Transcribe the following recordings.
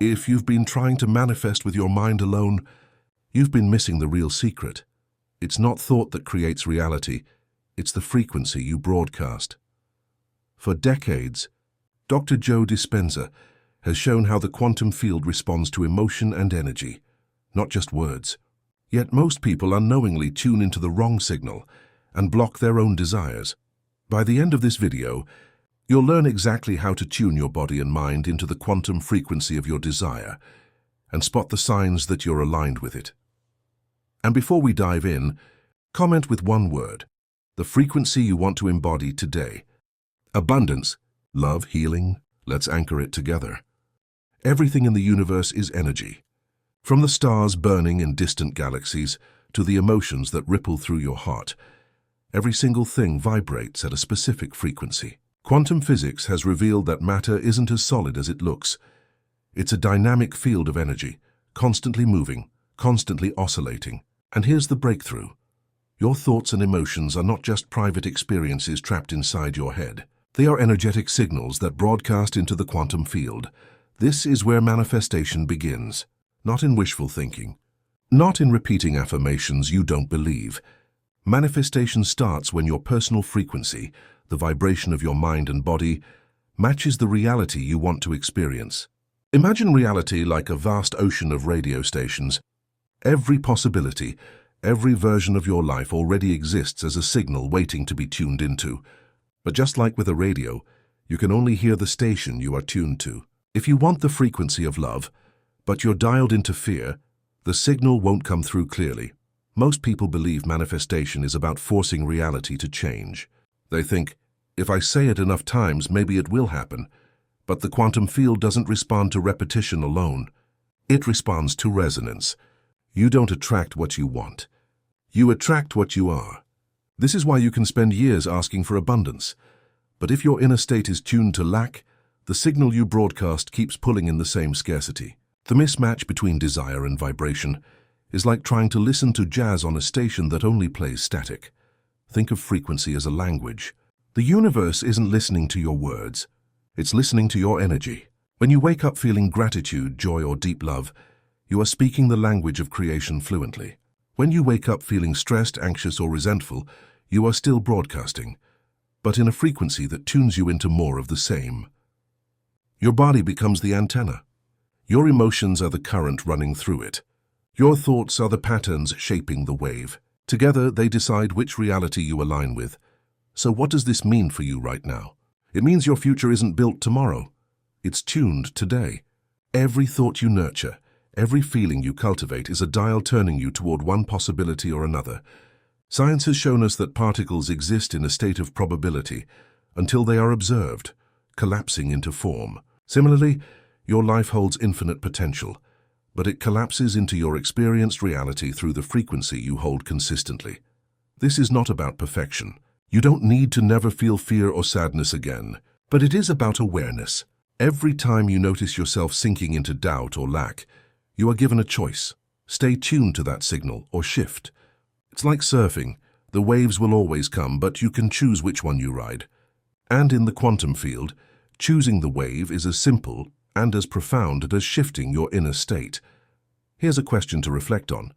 If you've been trying to manifest with your mind alone, you've been missing the real secret. It's not thought that creates reality, it's the frequency you broadcast. For decades, Dr. Joe Dispenza has shown how the quantum field responds to emotion and energy, not just words. Yet most people unknowingly tune into the wrong signal and block their own desires. By the end of this video, you'll learn exactly how to tune your body and mind into the quantum frequency of your desire and spot the signs that you're aligned with it. And before we dive in, comment with one word, the frequency you want to embody today. Abundance, love, healing, let's anchor it together. Everything in the universe is energy. From the stars burning in distant galaxies to the emotions that ripple through your heart, every single thing vibrates at a specific frequency. Quantum physics has revealed that matter isn't as solid as it looks. It's a dynamic field of energy, constantly moving, constantly oscillating. And here's the breakthrough. Your thoughts and emotions are not just private experiences trapped inside your head. They are energetic signals that broadcast into the quantum field. This is where manifestation begins, not in wishful thinking, not in repeating affirmations you don't believe. Manifestation starts when your personal frequency, the vibration of your mind and body, matches the reality you want to experience. Imagine reality like a vast ocean of radio stations. Every possibility, every version of your life already exists as a signal waiting to be tuned into. But just like with a radio, you can only hear the station you are tuned to. If you want the frequency of love, but you're dialed into fear, the signal won't come through clearly. Most people believe manifestation is about forcing reality to change. They think, if I say it enough times, maybe it will happen. But the quantum field doesn't respond to repetition alone. It responds to resonance. You don't attract what you want. You attract what you are. This is why you can spend years asking for abundance. But if your inner state is tuned to lack, the signal you broadcast keeps pulling in the same scarcity. The mismatch between desire and vibration is like trying to listen to jazz on a station that only plays static. Think of frequency as a language. The universe isn't listening to your words. It's listening to your energy. When you wake up feeling gratitude, joy, or deep love, you are speaking the language of creation fluently. When you wake up feeling stressed, anxious, or resentful, you are still broadcasting, but in a frequency that tunes you into more of the same. Your body becomes the antenna. Your emotions are the current running through it. Your thoughts are the patterns shaping the wave. Together, they decide which reality you align with. So what does this mean for you right now? It means your future isn't built tomorrow. It's tuned today. Every thought you nurture, every feeling you cultivate is a dial turning you toward one possibility or another. Science has shown us that particles exist in a state of probability until they are observed, collapsing into form. Similarly, your life holds infinite potential, but it collapses into your experienced reality through the frequency you hold consistently. This is not about perfection. You don't need to never feel fear or sadness again, but it is about awareness. Every time you notice yourself sinking into doubt or lack, you are given a choice. Stay tuned to that signal or shift. It's like surfing. The waves will always come, but you can choose which one you ride. And in the quantum field, choosing the wave is as simple and as profound as shifting your inner state. Here's a question to reflect on.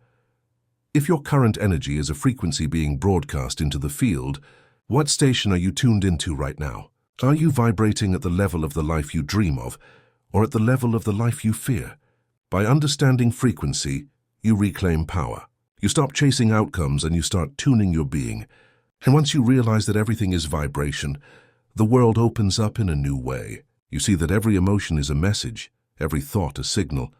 If your current energy is a frequency being broadcast into the field, what station are you tuned into right now? Are you vibrating at the level of the life you dream of, or at the level of the life you fear? By understanding frequency, you reclaim power. You stop chasing outcomes and you start tuning your being. And once you realize that everything is vibration, the world opens up in a new way. You see that every emotion is a message, every thought a signal,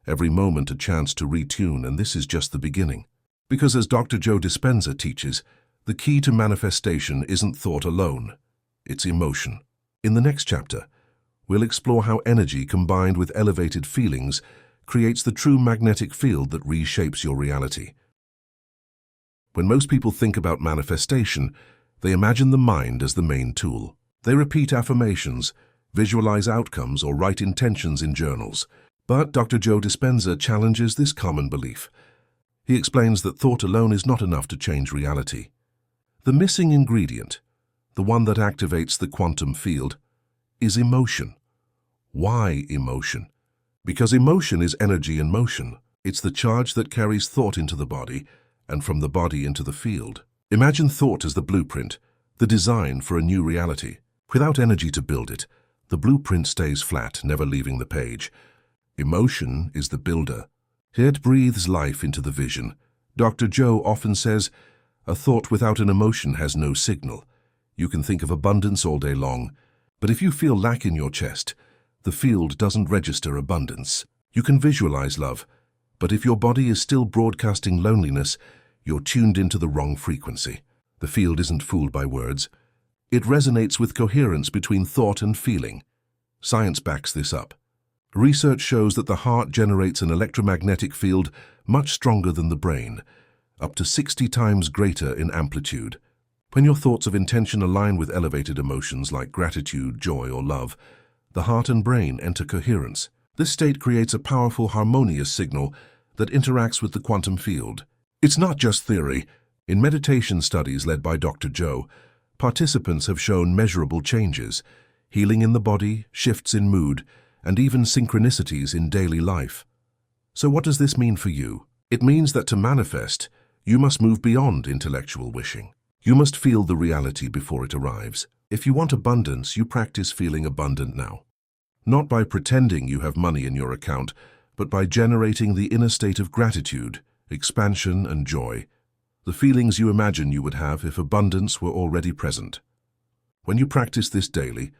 every moment a chance to retune, and this is just the beginning. Because as Dr. Joe Dispenza teaches, the key to manifestation isn't thought alone, it's emotion. In the next chapter, we'll explore how energy combined with elevated feelings creates the true magnetic field that reshapes your reality. When most people think about manifestation, they imagine the mind as the main tool. They repeat affirmations, visualize outcomes, or write intentions in journals. But Dr. Joe Dispenza challenges this common belief. He explains that thought alone is not enough to change reality. The missing ingredient, the one that activates the quantum field, is emotion. Why emotion? Because emotion is energy in motion. It's the charge that carries thought into the body and from the body into the field. Imagine thought as the blueprint, the design for a new reality. Without energy to build it, the blueprint stays flat, never leaving the page. Emotion is the builder. It breathes life into the vision. Dr. Joe often says, a thought without an emotion has no signal. You can think of abundance all day long, but if you feel lack in your chest, the field doesn't register abundance. You can visualize love, but if your body is still broadcasting loneliness, you're tuned into the wrong frequency. The field isn't fooled by words. It resonates with coherence between thought and feeling. Science backs this up. Research shows that the heart generates an electromagnetic field much stronger than the brain, up to 60 times greater in amplitude. When your thoughts of intention align with elevated emotions like gratitude, joy, or love, the heart and brain enter coherence. This state creates a powerful, harmonious signal that interacts with the quantum field. It's not just theory. In meditation studies led by Dr. Joe, participants have shown measurable changes, healing in the body, shifts in mood, and even synchronicities in daily life. So what does this mean for you? It means that to manifest, you must move beyond intellectual wishing. You must feel the reality before it arrives. If you want abundance, you practice feeling abundant now. Not by pretending you have money in your account, but by generating the inner state of gratitude, expansion, and joy, the feelings you imagine you would have if abundance were already present. When you practice this daily,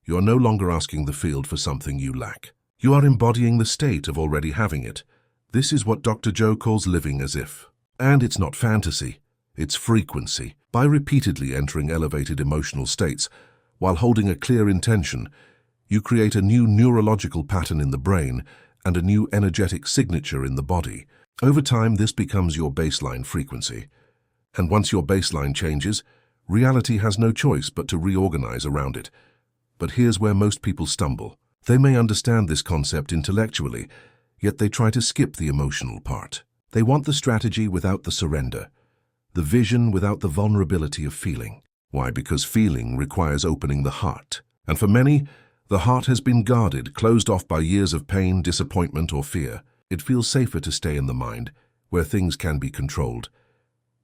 you are no longer asking the field for something you lack. You are embodying the state of already having it. This is what Dr. Joe calls living as if. And it's not fantasy, it's frequency. By repeatedly entering elevated emotional states, while holding a clear intention, you create a new neurological pattern in the brain and a new energetic signature in the body. Over time, this becomes your baseline frequency. And once your baseline changes, reality has no choice but to reorganize around it. But here's where most people stumble. They may understand this concept intellectually, yet they try to skip the emotional part. They want the strategy without the surrender, the vision without the vulnerability of feeling. Why? Because feeling requires opening the heart. And for many, the heart has been guarded, closed off by years of pain, disappointment, or fear. It feels safer to stay in the mind, where things can be controlled.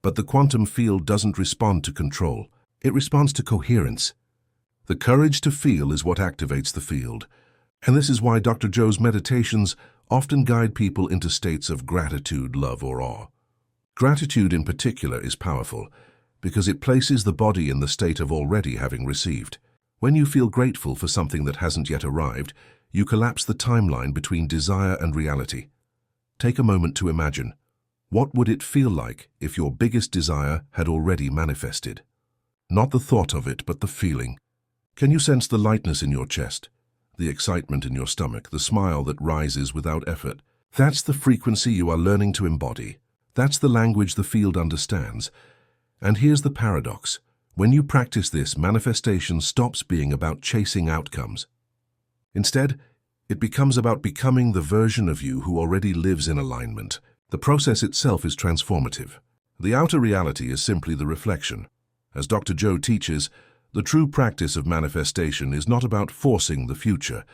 But the quantum field doesn't respond to control. It responds to coherence. The courage to feel is what activates the field. And this is why Dr. Joe's meditations often guide people into states of gratitude, love, or awe. Gratitude in particular is powerful because it places the body in the state of already having received. When you feel grateful for something that hasn't yet arrived, you collapse the timeline between desire and reality. Take a moment to imagine. What would it feel like if your biggest desire had already manifested? Not the thought of it, but the feeling. Can you sense the lightness in your chest, the excitement in your stomach, the smile that rises without effort? That's the frequency you are learning to embody. That's the language the field understands. And here's the paradox. When you practice this, manifestation stops being about chasing outcomes. Instead, it becomes about becoming the version of you who already lives in alignment. The process itself is transformative. The outer reality is simply the reflection. As Dr. Joe teaches, the true practice of manifestation is not about forcing the future.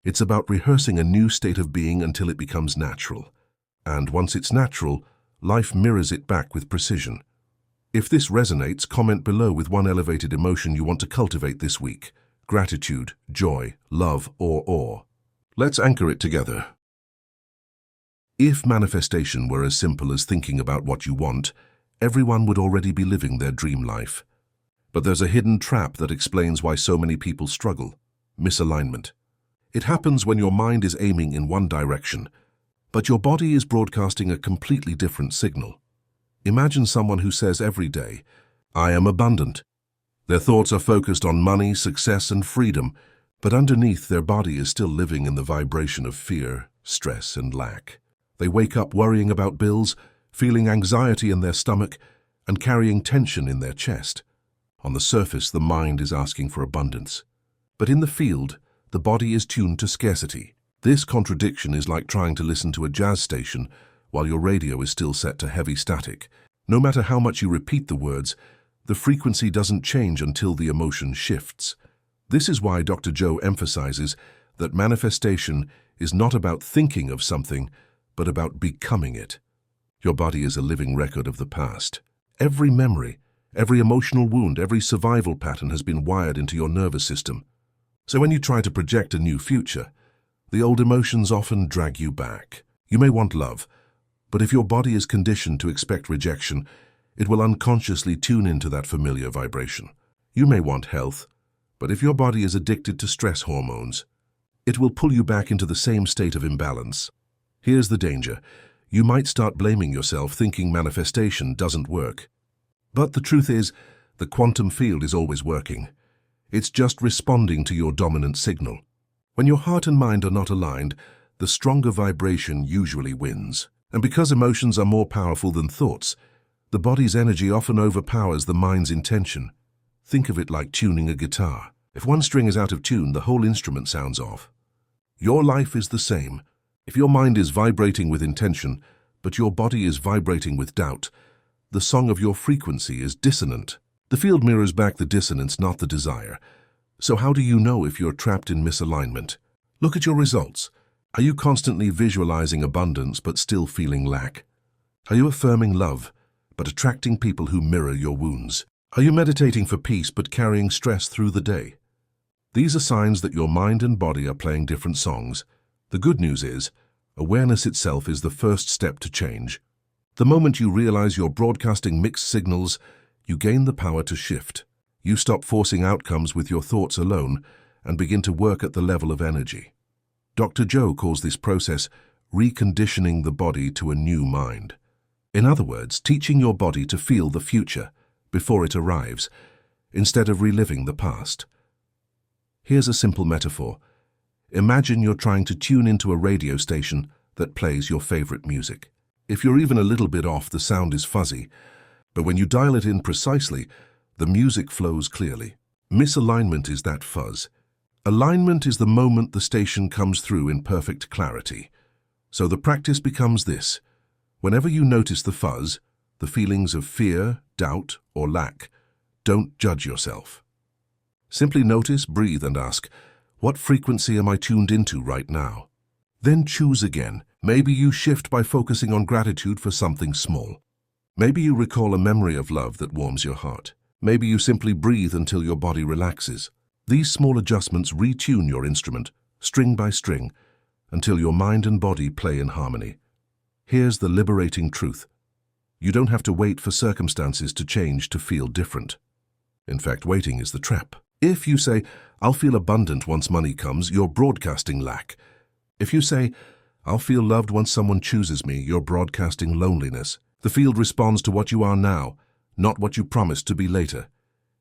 It's about rehearsing a new state of being until it becomes natural. And once it's natural, life mirrors it back with precision. If this resonates, comment below with one elevated emotion you want to cultivate this week. Gratitude, joy, love, or awe. Let's anchor it together. If manifestation were as simple as thinking about what you want, everyone would already be living their dream life. But there's a hidden trap that explains why so many people struggle: misalignment. It happens when your mind is aiming in one direction, but your body is broadcasting a completely different signal. Imagine someone who says every day, "I am abundant." Their thoughts are focused on money, success, and freedom, but underneath their body is still living in the vibration of fear, stress, and lack. They wake up worrying about bills, feeling anxiety in their stomach, and carrying tension in their chest. On the surface, the mind is asking for abundance. But in the field, the body is tuned to scarcity. This contradiction is like trying to listen to a jazz station while your radio is still set to heavy static. No matter how much you repeat the words, the frequency doesn't change until the emotion shifts. This is why Dr. Joe emphasizes that manifestation is not about thinking of something, but about becoming it. Your body is a living record of the past. Every memory, every emotional wound, every survival pattern has been wired into your nervous system. So when you try to project a new future, the old emotions often drag you back. You may want love, but if your body is conditioned to expect rejection, it will unconsciously tune into that familiar vibration. You may want health, but if your body is addicted to stress hormones, it will pull you back into the same state of imbalance. Here's the danger. You might start blaming yourself, thinking manifestation doesn't work. But the truth is, the quantum field is always working. It's just responding to your dominant signal. When your heart and mind are not aligned, the stronger vibration usually wins. And because emotions are more powerful than thoughts, the body's energy often overpowers the mind's intention. Think of it like tuning a guitar. If one string is out of tune, the whole instrument sounds off. Your life is the same. If your mind is vibrating with intention, but your body is vibrating with doubt, the song of your frequency is dissonant. The field mirrors back the dissonance, not the desire. So how do you know if you're trapped in misalignment? Look at your results. Are you constantly visualizing abundance but still feeling lack? Are you affirming love but attracting people who mirror your wounds? Are you meditating for peace but carrying stress through the day? These are signs that your mind and body are playing different songs. The good news is, awareness itself is the first step to change. The moment you realize you're broadcasting mixed signals, you gain the power to shift. You stop forcing outcomes with your thoughts alone and begin to work at the level of energy. Dr. Joe calls this process reconditioning the body to a new mind. In other words, teaching your body to feel the future before it arrives, instead of reliving the past. Here's a simple metaphor. Imagine you're trying to tune into a radio station that plays your favorite music. If you're even a little bit off, the sound is fuzzy, but when you dial it in precisely, the music flows clearly. Misalignment is that fuzz. Alignment is the moment the station comes through in perfect clarity. So the practice becomes this. Whenever you notice the fuzz, the feelings of fear, doubt, or lack, don't judge yourself. Simply notice, breathe, and ask, what frequency am I tuned into right now? Then choose again. Maybe you shift by focusing on gratitude for something small. Maybe you recall a memory of love that warms your heart. Maybe you simply breathe until your body relaxes. These small adjustments retune your instrument, string by string, until your mind and body play in harmony. Here's the liberating truth. You don't have to wait for circumstances to change to feel different. In fact, waiting is the trap. If you say, I'll feel abundant once money comes, you're broadcasting lack. If you say, I'll feel loved once someone chooses me, you're broadcasting loneliness. The field responds to what you are now, not what you promised to be later.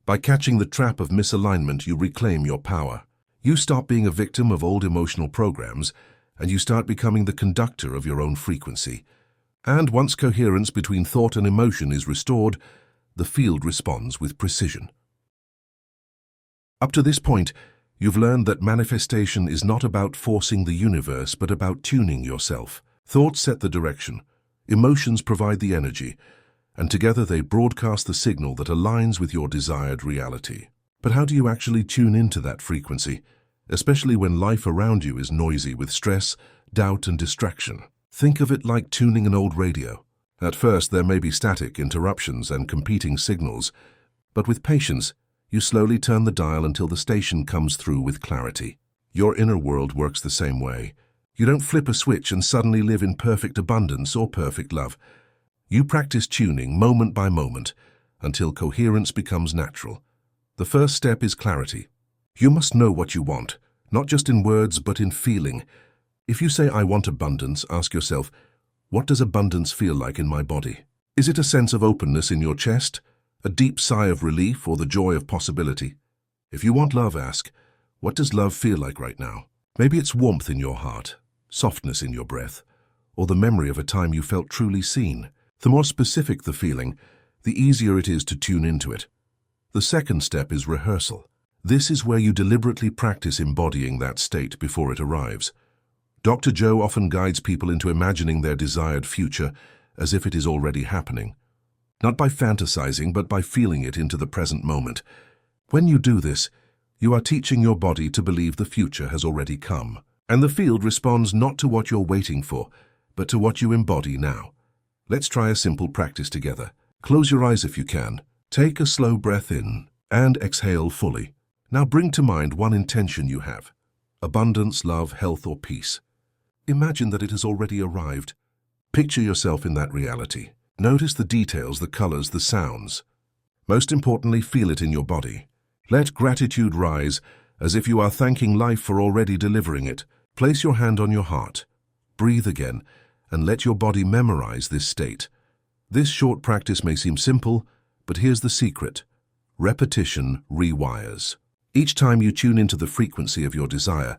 By catching the trap of misalignment, you reclaim your power. You stop being a victim of old emotional programs, and you start becoming the conductor of your own frequency. And once coherence between thought and emotion is restored, the field responds with precision. Up to this point, you've learned that manifestation is not about forcing the universe, but about tuning yourself. Thoughts set the direction, emotions provide the energy, and together they broadcast the signal that aligns with your desired reality. But how do you actually tune into that frequency, especially when life around you is noisy with stress, doubt, and distraction? Think of it like tuning an old radio. At first, there may be static, interruptions, and competing signals, but with patience, you slowly turn the dial until the station comes through with clarity. Your inner world works the same way. You don't flip a switch and suddenly live in perfect abundance or perfect love. You practice tuning moment by moment until coherence becomes natural. The first step is clarity. You must know what you want, not just in words but in feeling. If you say, I want abundance, ask yourself, what does abundance feel like in my body? Is it a sense of openness in your chest, a deep sigh of relief, or the joy of possibility? If you want love, ask, what does love feel like right now? Maybe it's warmth in your heart, softness in your breath, or the memory of a time you felt truly seen. The more specific the feeling, the easier it is to tune into it. The second step is rehearsal. This is where you deliberately practice embodying that state before it arrives. Dr. Joe often guides people into imagining their desired future as if it is already happening. Not by fantasizing, but by feeling it into the present moment. When you do this, you are teaching your body to believe the future has already come. And the field responds not to what you're waiting for, but to what you embody now. Let's try a simple practice together. Close your eyes if you can. Take a slow breath in and exhale fully. Now bring to mind one intention you have: abundance, love, health, or peace. Imagine that it has already arrived. Picture yourself in that reality. Notice the details, the colors, the sounds. Most importantly, feel it in your body. Let gratitude rise as if you are thanking life for already delivering it. Place your hand on your heart. Breathe again and let your body memorize this state. This short practice may seem simple, but here's the secret. Repetition rewires. Each time you tune into the frequency of your desire,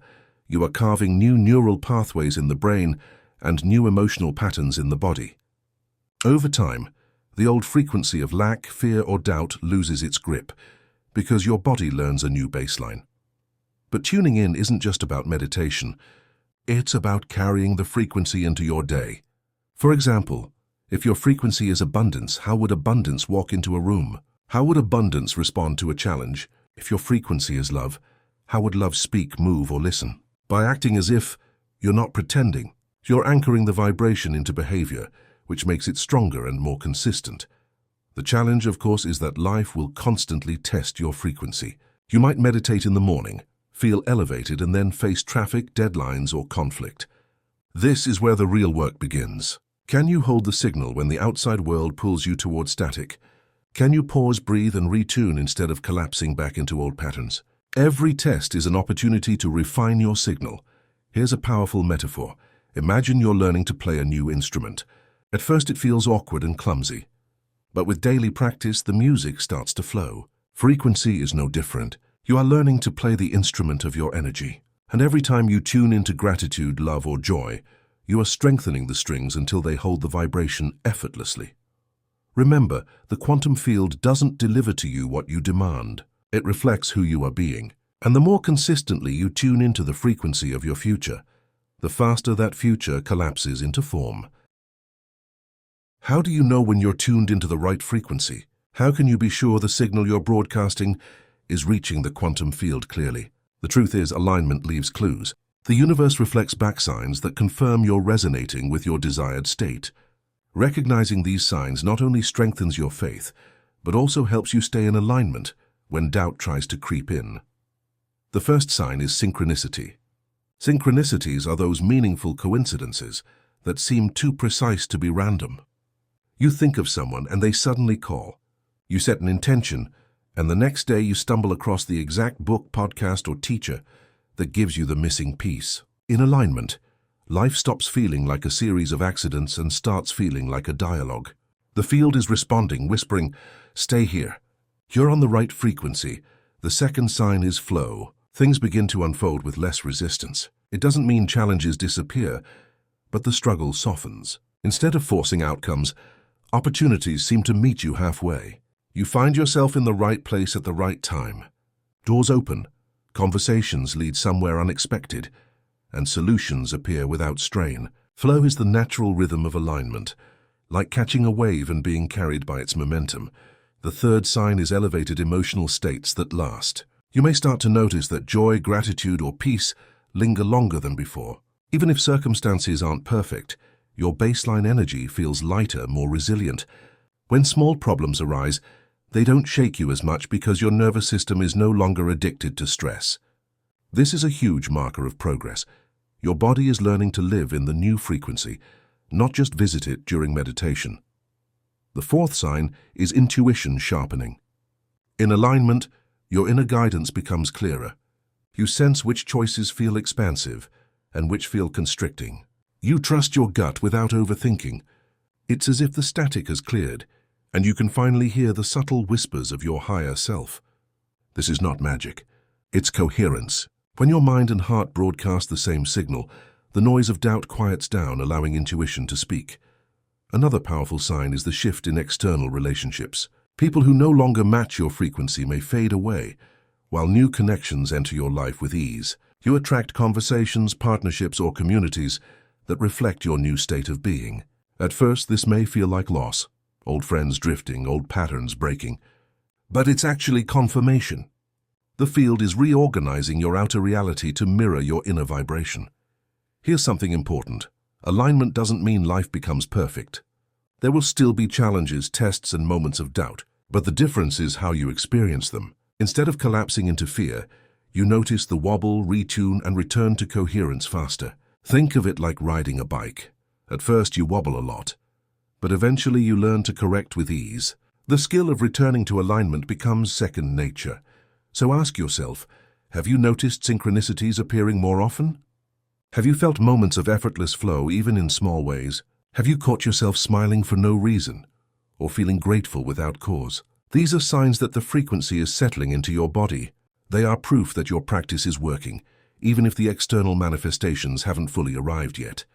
you are carving new neural pathways in the brain and new emotional patterns in the body. Over time, the old frequency of lack, fear, or doubt loses its grip because your body learns a new baseline. But tuning in isn't just about meditation. It's about carrying the frequency into your day. For example, if your frequency is abundance, how would abundance walk into a room? How would abundance respond to a challenge? If your frequency is love, how would love speak, move, or listen? By acting as if you're not pretending, you're anchoring the vibration into behavior, which makes it stronger and more consistent. The challenge, of course, is that life will constantly test your frequency. You might meditate in the morning, feel elevated, and then face traffic, deadlines, or conflict. This is where the real work begins. Can you hold the signal when the outside world pulls you toward static? Can you pause, breathe, and retune instead of collapsing back into old patterns? Every test is an opportunity to refine your signal. Here's a powerful metaphor. Imagine you're learning to play a new instrument. At first it feels awkward and clumsy, but with daily practice, the music starts to flow. Frequency is no different. You are learning to play the instrument of your energy. And every time you tune into gratitude, love, or joy, you are strengthening the strings until they hold the vibration effortlessly. Remember, the quantum field doesn't deliver to you what you demand. It reflects who you are being. And the more consistently you tune into the frequency of your future, the faster that future collapses into form. How do you know when you're tuned into the right frequency? How can you be sure the signal you're broadcasting is reaching the quantum field clearly? The truth is, alignment leaves clues. The universe reflects back signs that confirm you're resonating with your desired state. Recognizing these signs not only strengthens your faith, but also helps you stay in alignment when doubt tries to creep in. The first sign is synchronicity. Synchronicities are those meaningful coincidences that seem too precise to be random. You think of someone and they suddenly call. You set an intention, and the next day you stumble across the exact book, podcast, or teacher that gives you the missing piece. In alignment, life stops feeling like a series of accidents and starts feeling like a dialogue. The field is responding, whispering, "Stay here. You're on the right frequency." The second sign is flow. Things begin to unfold with less resistance. It doesn't mean challenges disappear, but the struggle softens. Instead of forcing outcomes, opportunities seem to meet you halfway. You find yourself in the right place at the right time. Doors open, conversations lead somewhere unexpected, and solutions appear without strain. Flow is the natural rhythm of alignment, like catching a wave and being carried by its momentum. The third sign is elevated emotional states that last. You may start to notice that joy, gratitude, or peace linger longer than before. Even if circumstances aren't perfect, your baseline energy feels lighter, more resilient. When small problems arise, they don't shake you as much because your nervous system is no longer addicted to stress. This is a huge marker of progress. Your body is learning to live in the new frequency, not just visit it during meditation. The fourth sign is intuition sharpening. In alignment, your inner guidance becomes clearer. You sense which choices feel expansive and which feel constricting. You trust your gut without overthinking. It's as if the static has cleared, and you can finally hear the subtle whispers of your higher self. This is not magic. It's coherence. When your mind and heart broadcast the same signal, the noise of doubt quiets down, allowing intuition to speak. Another powerful sign is the shift in external relationships. People who no longer match your frequency may fade away, while new connections enter your life with ease. You attract conversations, partnerships, or communities that reflect your new state of being. At first, this may feel like loss, old friends drifting, old patterns breaking. But it's actually confirmation. The field is reorganizing your outer reality to mirror your inner vibration. Here's something important. Alignment doesn't mean life becomes perfect. There will still be challenges, tests, and moments of doubt, but the difference is how you experience them. Instead of collapsing into fear, you notice the wobble, retune, and return to coherence faster. Think of it like riding a bike. At first you wobble a lot, but eventually you learn to correct with ease. The skill of returning to alignment becomes second nature. So ask yourself, have you noticed synchronicities appearing more often? Have you felt moments of effortless flow even in small ways? Have you caught yourself smiling for no reason or feeling grateful without cause? These are signs that the frequency is settling into your body. They are proof that your practice is working, even if the external manifestations haven't fully arrived yet.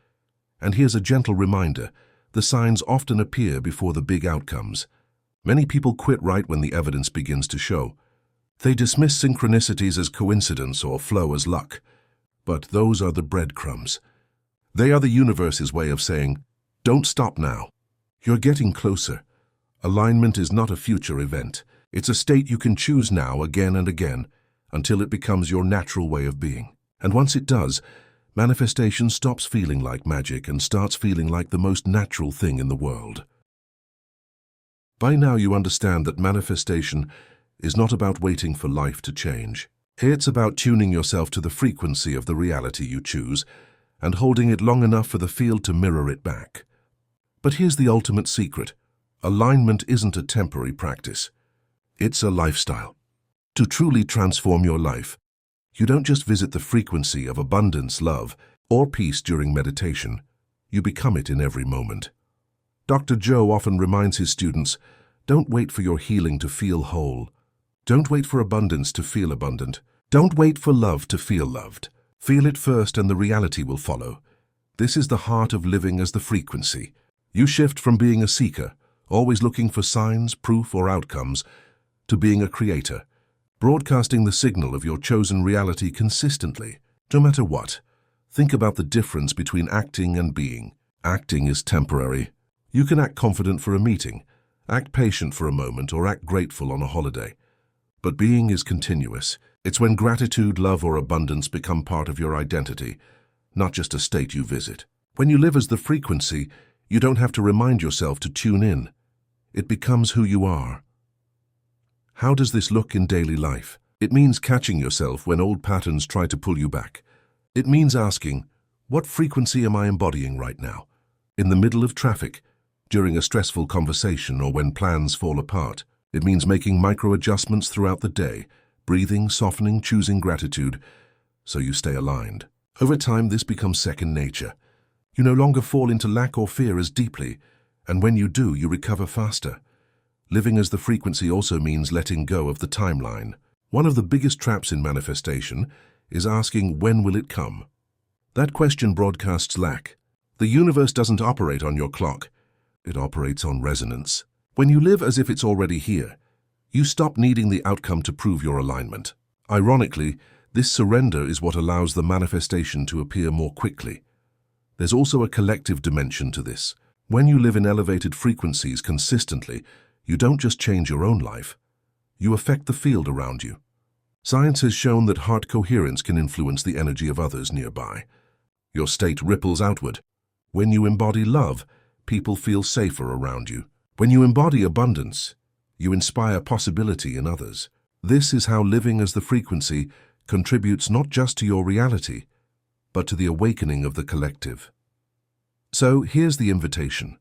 And here's a gentle reminder, the signs often appear before the big outcomes. Many people quit right when the evidence begins to show. They dismiss synchronicities as coincidence or flow as luck. But those are the breadcrumbs. They are the universe's way of saying, don't stop now. You're getting closer. Alignment is not a future event. It's a state you can choose now again and again until it becomes your natural way of being. And once it does, manifestation stops feeling like magic and starts feeling like the most natural thing in the world. By now you understand that manifestation is not about waiting for life to change. It's about tuning yourself to the frequency of the reality you choose and holding it long enough for the field to mirror it back. But here's the ultimate secret. Alignment isn't a temporary practice. It's a lifestyle. To truly transform your life, you don't just visit the frequency of abundance, love, or peace during meditation. You become it in every moment. Dr. Joe often reminds his students, don't wait for your healing to feel whole. Don't wait for abundance to feel abundant. Don't wait for love to feel loved. Feel it first and the reality will follow. This is the heart of living as the frequency. You shift from being a seeker, always looking for signs, proof, or outcomes, to being a creator, broadcasting the signal of your chosen reality consistently, no matter what. Think about the difference between acting and being. Acting is temporary. You can act confident for a meeting, act patient for a moment, or act grateful on a holiday. But being is continuous. It's when gratitude, love, or abundance become part of your identity, not just a state you visit. When you live as the frequency, you don't have to remind yourself to tune in. It becomes who you are. How does this look in daily life? It means catching yourself when old patterns try to pull you back. It means asking, what frequency am I embodying right now? In the middle of traffic, during a stressful conversation, or when plans fall apart. It means making micro-adjustments throughout the day, breathing, softening, choosing gratitude, so you stay aligned. Over time, this becomes second nature. You no longer fall into lack or fear as deeply, and when you do, you recover faster. Living as the frequency also means letting go of the timeline. One of the biggest traps in manifestation is asking, when will it come? That question broadcasts lack. The universe doesn't operate on your clock. It operates on resonance. When you live as if it's already here, you stop needing the outcome to prove your alignment. Ironically, this surrender is what allows the manifestation to appear more quickly. There's also a collective dimension to this. When you live in elevated frequencies consistently, you don't just change your own life, you affect the field around you. Science has shown that heart coherence can influence the energy of others nearby. Your state ripples outward. When you embody love, people feel safer around you. When you embody abundance, you inspire possibility in others. This is how living as the frequency contributes not just to your reality, but to the awakening of the collective. So here's the invitation.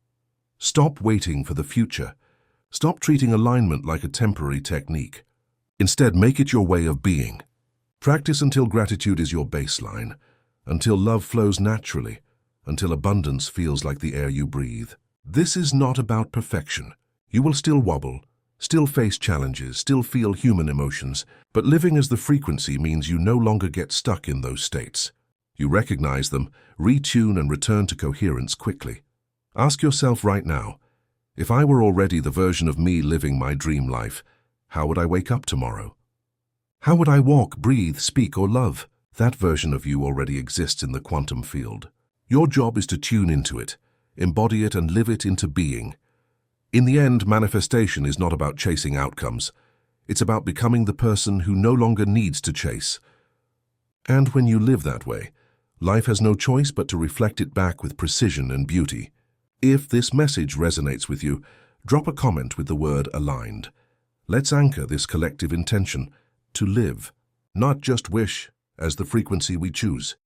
Stop waiting for the future. Stop treating alignment like a temporary technique. Instead, make it your way of being. Practice until gratitude is your baseline, until love flows naturally, until abundance feels like the air you breathe. This is not about perfection. You will still wobble, still face challenges, still feel human emotions, but living as the frequency means you no longer get stuck in those states. You recognize them, retune, and return to coherence quickly. Ask yourself right now, if I were already the version of me living my dream life, how would I wake up tomorrow? How would I walk, breathe, speak, or love? That version of you already exists in the quantum field. Your job is to tune into it, embody it, and live it into being. In the end, manifestation is not about chasing outcomes. It's about becoming the person who no longer needs to chase. And when you live that way, Life has no choice but to reflect it back with precision and beauty. If this message resonates with you, drop a comment with the word aligned. Let's anchor this collective intention to live, not just wish, as the frequency we choose.